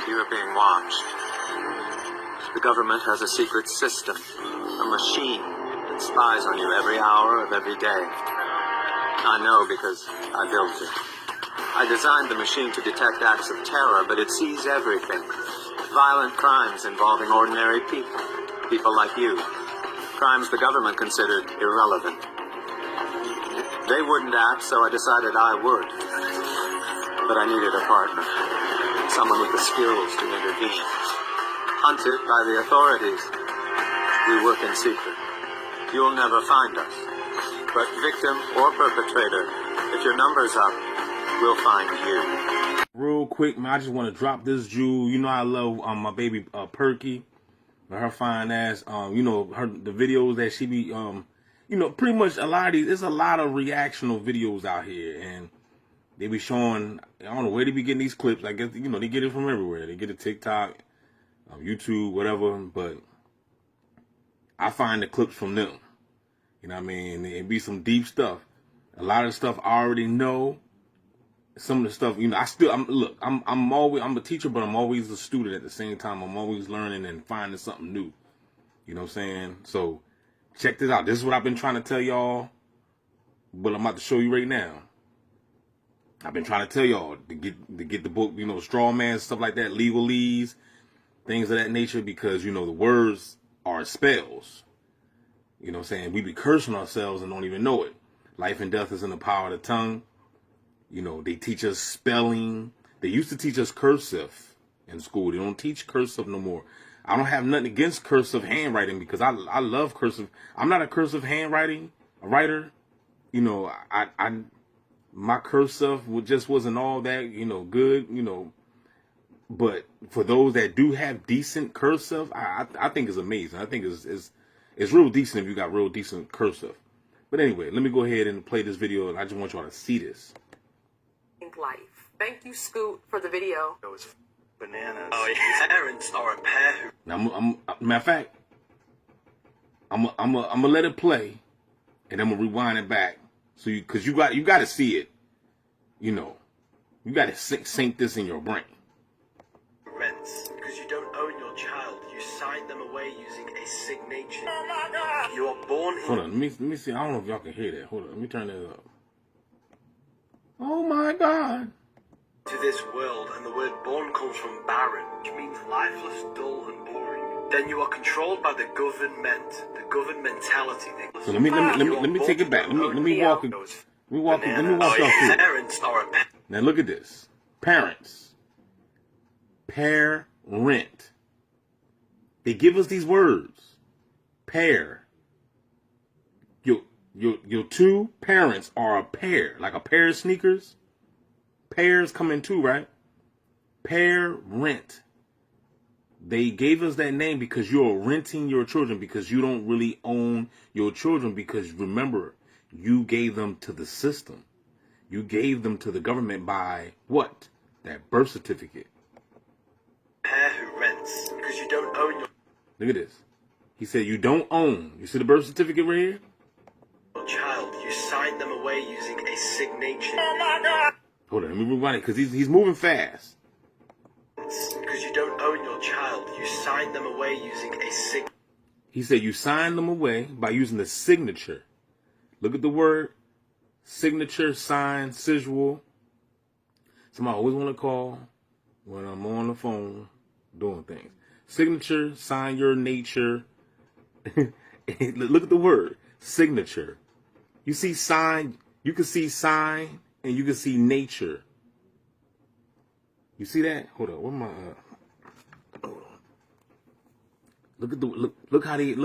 You are being watched. The government has a secret system, a machine that spies on you every hour of every day. I know because I built it. I designed the machine to detect acts of terror, but it sees everything. Violent crimes involving ordinary people, people like you. Crimes the government considered irrelevant. They wouldn't act, so I decided I would. But I needed a partner, someone with the skills to intervene. Hunted by the authorities, we work in secret. You'll never find us. But victim or perpetrator, if your number's up, we'll find you. Real quick, man, I just want to drop this jewel. You know I love my baby Perky, her fine ass. You know the videos that she be you know, pretty much a lot of these. There's a lot of reactional videos out here, and they be showing. I don't know where they be getting these clips. I guess you know they get it from everywhere. They get it TikTok, YouTube, whatever. But I find the clips from them. You know what I mean? It be some deep stuff. A lot of stuff I already know. Some of the stuff, you know, I'm a teacher, but I'm always a student at the same time. I'm always learning and finding something new. You know what I'm saying? So check this out. This is what I've been trying to tell y'all, but I'm about to show you right now. I've been trying to tell y'all to get the book, you know, straw man, stuff like that, legalese, things of that nature, because, you know, the words are spells. You know what I'm saying? We be cursing ourselves and don't even know it. Life and death is in the power of the tongue. You know, they teach us spelling. They used to teach us cursive in school. They don't teach cursive no more. I don't have nothing against cursive handwriting because I love cursive. I'm not a cursive writer. You know, my cursive just wasn't all that, you know, good, you know. But for those that do have decent cursive, I think it's amazing. I think it's real decent if you got real decent cursive. But anyway, let me go ahead and play this video, and I just want y'all to see this. Life. Thank you, Scoot, for the video. It was bananas. Oh, yeah. Parents are a pair who... Now, matter of fact, I'm gonna let it play, and I'm gonna rewind it back, so because you got to see it. You know, you got to sink this in your brain. Rents, because you don't own your child, you sign them away using a signature. Oh my God! You are born in... Hold on, let me see. I don't know if y'all can hear that. Hold on, let me turn that up. Oh my God. To this world, and the word born comes from barren, which means lifeless, dull, and boring. Then you are controlled by the government, the government mentality. So let me take it back. Let me walk y'all through. Parents are a... Now look at this. Parents. Parent. They give us these words. Pair. Your two parents are a pair, like a pair of sneakers. Pairs come in two, right? Parent. They gave us that name because you're renting your children, because you don't really own your children, because remember, you gave them to the system. You gave them to the government by what? That birth certificate. Pair who rents, because you don't own your... Look at this. He said you don't own. You see the birth certificate right here? Child, you sign them away using a signature. Oh my God! Hold on, let me rewind it because he's moving fast. Because you don't own your child, you sign them away using a signature. He said you sign them away by using the signature. Look at the word signature, sign, sigil. Somebody always want to call when I'm on the phone doing things. Signature, sign your nature. Look at the word signature. You see sign, you can see sign, and you can see nature. You see that? Hold on, where my hold on. Look at the look how they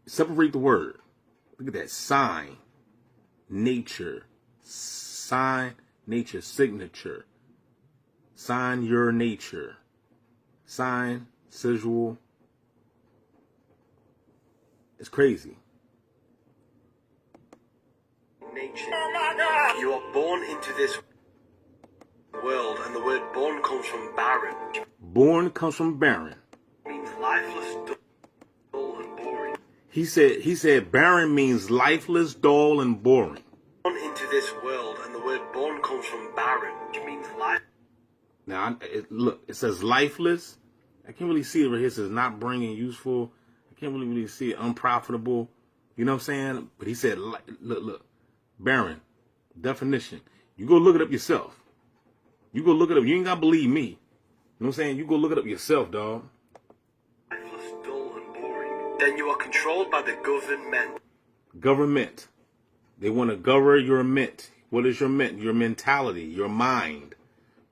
separate the word. Look at that. Sign, nature, sign, nature, signature. Sign your nature. Sign, sigil. It's crazy. Nature. Oh my God! You are born into this world, and the word born comes from barren. Born comes from barren. It means lifeless, dull, and boring. He said barren means lifeless, dull, and boring. Born into this world, and the word born comes from barren, which means life. Now, look, it says lifeless. I can't really see it right here. It says not bringing useful. I can't really see it. Unprofitable. You know what I'm saying? But he said, look, barren. Definition. You go look it up yourself. You go look it up. You ain't got to believe me. You know what I'm saying? You go look it up yourself, dog. Lifeless, dull, and boring. Then you are controlled by the government. Government. They want to govern your ment. What is your ment? Your mentality, your mind.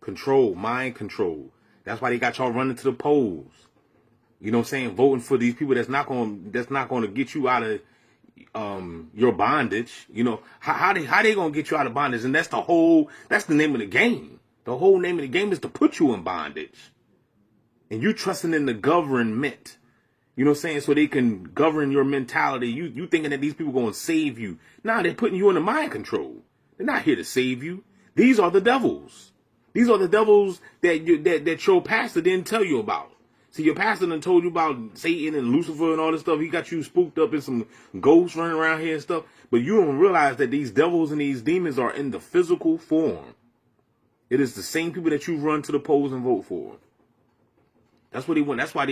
Control, mind control. That's why they got y'all running to the polls. You know what I'm saying? Voting for these people that's not going to get you out of your bondage. You know, how they going to get you out of bondage? And that's the name of the game. The whole name of the game is to put you in bondage. And you trusting in the government. You know what I'm saying? So they can govern your mentality. You thinking that these people going to save you. Nah, they're putting you under mind control. They're not here to save you. These are the devils. These are the devils that your pastor didn't tell you about. See, your pastor done told you about Satan and Lucifer and all this stuff. He got you spooked up in some ghosts running around here and stuff. But you don't realize that these devils and these demons are in the physical form. It is the same people that you run to the polls and vote for. That's what they want. That's why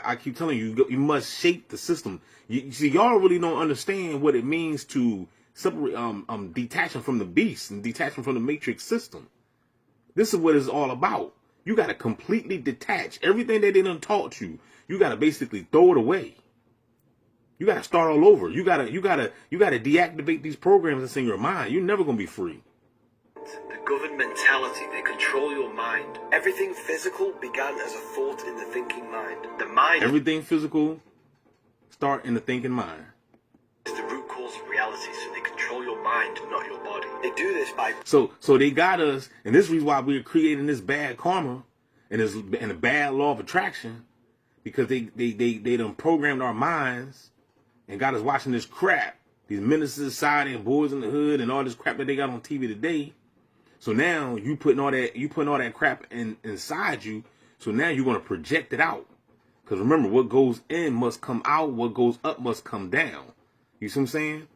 I keep telling you, you must shape the system. You see, y'all really don't understand what it means to separate, detaching from the beast and detaching from the matrix system. This is what it's all about. You got to completely detach everything that they done taught you. You got to basically throw it away. You got to start all over. You got to deactivate these programs that's in your mind. You're never going to be free. The government mentality, they control your mind. Everything physical began as a thought in the thinking mind. The mind. Everything physical start in the thinking mind. Is the root cause of reality, so they control your mind, not your body. They do this by. So they got us, and this is the reason why we're creating this bad karma and a bad law of attraction, because they done programmed our minds and got us watching this crap, these Ministers of Society and Boys in the Hood and all this crap that they got on TV today. So now you putting all that crap inside you. So now you're going to project it out. Because remember, what goes in must come out. What goes up must come down. You see what I'm saying?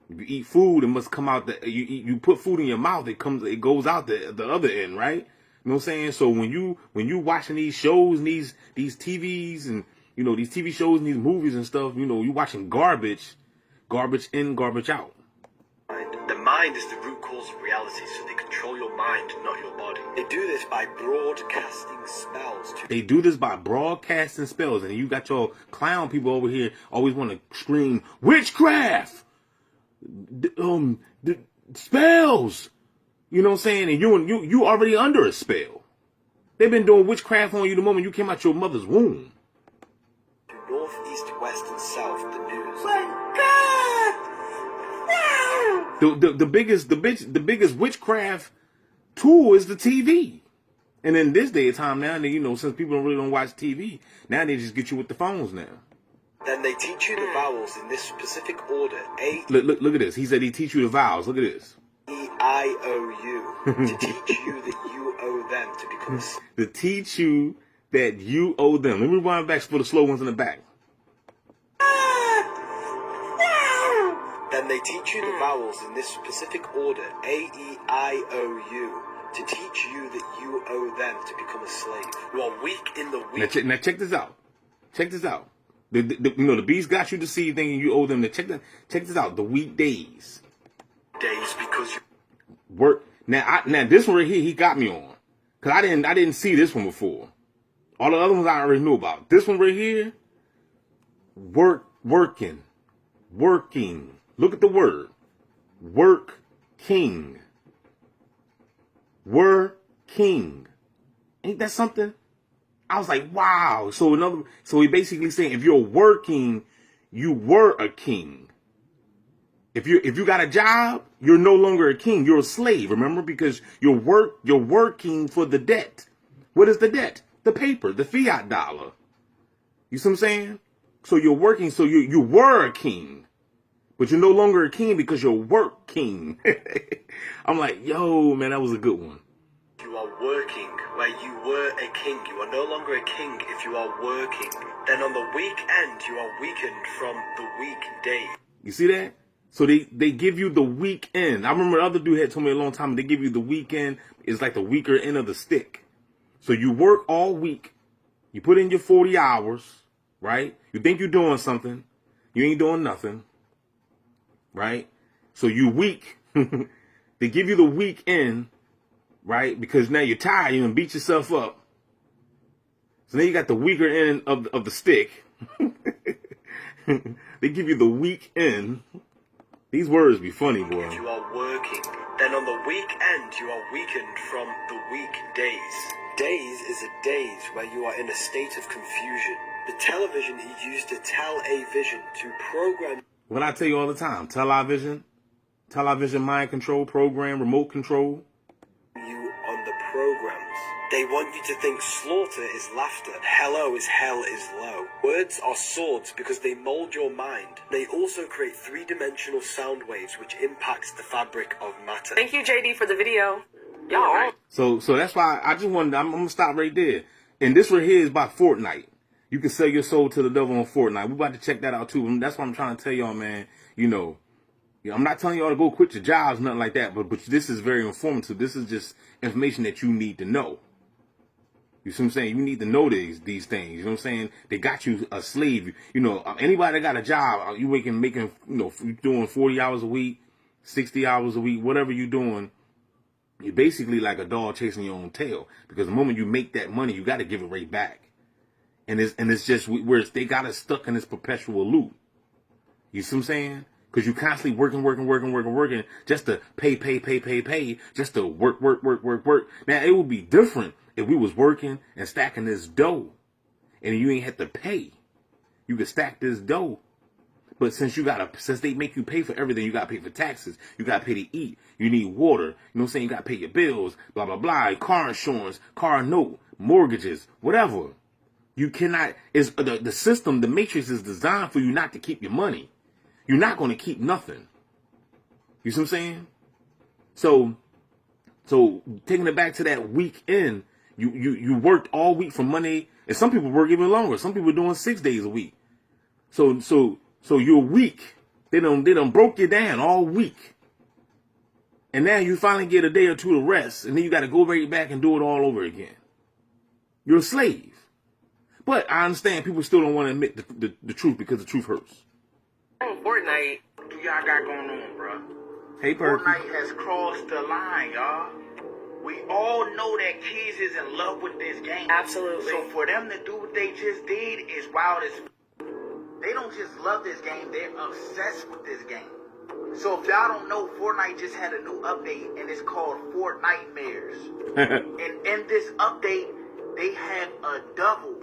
If you eat food, it must come out. You put food in your mouth, it goes out the other end, right? You know what I'm saying? So when you watching these shows and these TVs and these TV shows and these movies and stuff, you watching garbage in, garbage out. The mind is the root cause of reality, so they control your mind, not your body. They do this by broadcasting spells. And you got your clown people over here always want to scream, witchcraft! The spells! You know what I'm saying? And you already under a spell. They've been doing witchcraft on you the moment you came out your mother's womb. North, east, west, and south, the news. The biggest witchcraft tool is the TV. And in this day of time now, since people don't watch TV, now they just get you with the phones now. Then they teach you the vowels in this specific order. Look at this. He said he teach you the vowels. Look at this. E-I-O-U. To teach you that you owe them to become a... To teach you that you owe them. Let me rewind back for the slow ones in the back. Then they teach you the vowels in this specific order, A-E-I-O-U, to teach you that you owe them to become a slave. You are weak in the weak. Now check this out. Check this out. The beast got you deceived thinking you owe them. Check this out. The weekdays. Days because you work. Now this one right here he got me on, cause I didn't see this one before. All the other ones I already knew about. This one right here, working. Look at the word. Working. Ain't that something? I was like, wow. So he basically saying if you're working, you were a king. If you got a job, you're no longer a king. You're a slave. Remember, because you're working for the debt. What is the debt? The paper, the fiat dollar. You see what I'm saying? So you're working. So you were a king. But you're no longer a king because you're working. I'm like, yo, man, that was a good one. You are working where you were a king. You are no longer a king if you are working. Then on the weekend, you are weakened from the weekday. You see that? So they give you the weekend. I remember the other dude had told me a long time, they give you the weekend is like the weaker end of the stick. So you work all week. You put in your 40 hours, right? You think you're doing something. You ain't doing nothing, right? So you weak. They give you the weekend, right? Because now you're tired. You done beat yourself up. So then you got the weaker end of the stick. They give you the weekend. These words be funny, boy. If you are working, then on the weekend you are weakened from the weekdays. Days is a days where you are in a state of confusion. The television is used to tell a vision to program. What I tell you all the time, television, mind control, program, remote control. You on the programs. They want you to think slaughter is laughter, hello is hell is low. Words are swords because they mold your mind. They also create three-dimensional sound waves which impacts the fabric of matter. Thank you, JD, for the video. Y'all. So that's why I just wanted, I'm going to stop right there. And this right here is about Fortnite. You can sell your soul to the devil on Fortnite. We're about to check that out too. And that's what I'm trying to tell y'all, man. You know, I'm not telling y'all to go quit your jobs, nothing like that. But this is very informative. This is just information that you need to know. You see what I'm saying? You need to know these things. You know what I'm saying? They got you a slave. You know, anybody that got a job, you making, you know, you doing 40 hours a week, 60 hours a week, whatever you're doing. You're basically like a dog chasing your own tail. Because the moment you make that money, you got to give it right back. And it's just where they got us stuck in this perpetual loop. You see what I'm saying? Because you constantly working just to pay, just to work. Now, it would be different if we was working and stacking this dough and you ain't had to pay. You could stack this dough. But since they make you pay for everything, you got to pay for taxes. You got to pay to eat. You need water. You know what I'm saying? You got to pay your bills, blah, blah, blah. Car insurance, car note, mortgages, whatever. You cannot, the system, the matrix is designed for you not to keep your money. You're not going to keep nothing. You see what I'm saying? So taking it back to that weekend, you worked all week from Monday, and some people work even longer. Some people are doing 6 days a week. So you're weak. They done broke you down all week. And now you finally get a day or two to rest, and then you got to go right back and do it all over again. You're a slave. But I understand people still don't want to admit the truth because the truth hurts. Fortnite. What do y'all got going on, bro? Hey, Perky. Fortnite has crossed the line, y'all. We all know that kids is in love with this game. Absolutely. So for them to do what they just did is wild as. They don't just love this game, they're obsessed with this game. So if y'all don't know, Fortnite just had a new update, and it's called Fortnitemares. And in this update, they have a devil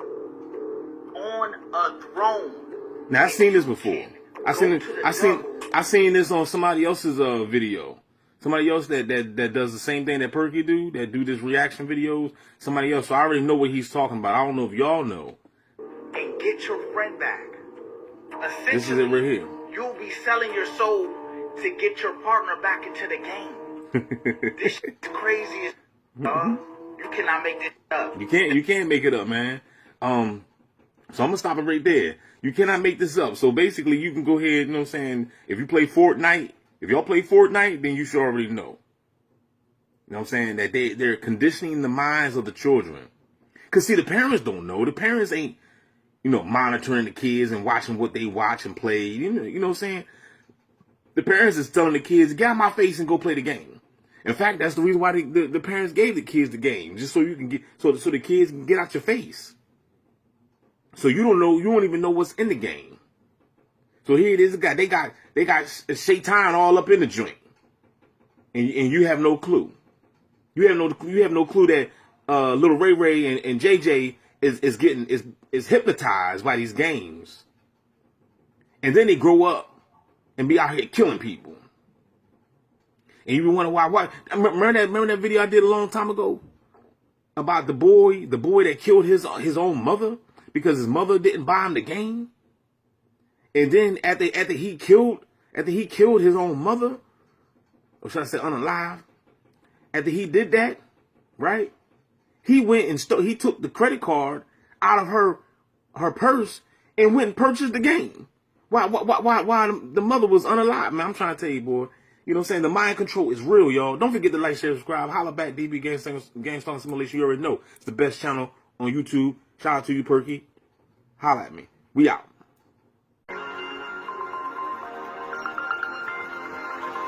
on a throne. Now I've seen this before. I seen this on somebody else's video. Somebody else that does the same thing that Perky do, that do this reaction videos. Somebody else. So I already know what he's talking about. I don't know if y'all know. And get your friend back. This is it right here. You'll be selling your soul to get your partner back into the game. This shit's crazy as you cannot make this up. You can't make it up, man. So I'm gonna stop it right there. You cannot make this up. So basically you can go ahead, you know what I'm saying, if you play Fortnite, if y'all play Fortnite, then you should already know. You know what I'm saying? That they're conditioning the minds of the children. Cause see, the parents don't know. The parents ain't, you know, monitoring the kids and watching what they watch and play. You know what I'm saying? The parents is telling the kids, get out my face and go play the game. In fact, that's the reason why the parents gave the kids the game, just so you can get so the kids can get out your face. So you don't even know what's in the game. So here it is, they got Shaitan all up in the joint, and you have no clue. You have no clue that little Ray Ray and JJ is hypnotized by these games, and then they grow up and be out here killing people. And you wonder why? Remember that video I did a long time ago about the boy that killed his own mother because his mother didn't buy him the game. And then after he killed his own mother, or should I say unalive? After he did that, right? He went and he took the credit card out of her purse and went and purchased the game. Why the mother was unalive, man? I'm trying to tell you, boy. You know what I'm saying? The mind control is real, y'all. Don't forget to like, share, subscribe. Holla back, DB Gangstalking Simulation. You already know. It's the best channel on YouTube. Shout out to you, Perky. Holla at me. We out.